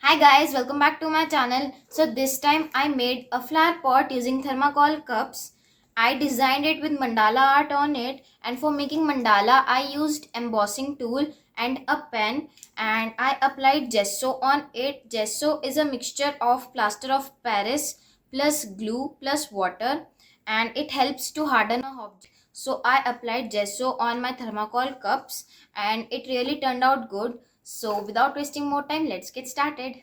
Hi guys, welcome back to my channel. So this time I made a flower pot using thermocol cups. I designed it with mandala art on it, and for making mandala I used embossing tool and a pen, and I applied gesso on it. Gesso is a mixture of plaster of Paris plus glue plus water, and it helps to harden a object. So I applied gesso on my thermocol cups and it really turned out good. So without wasting more time, let's get started.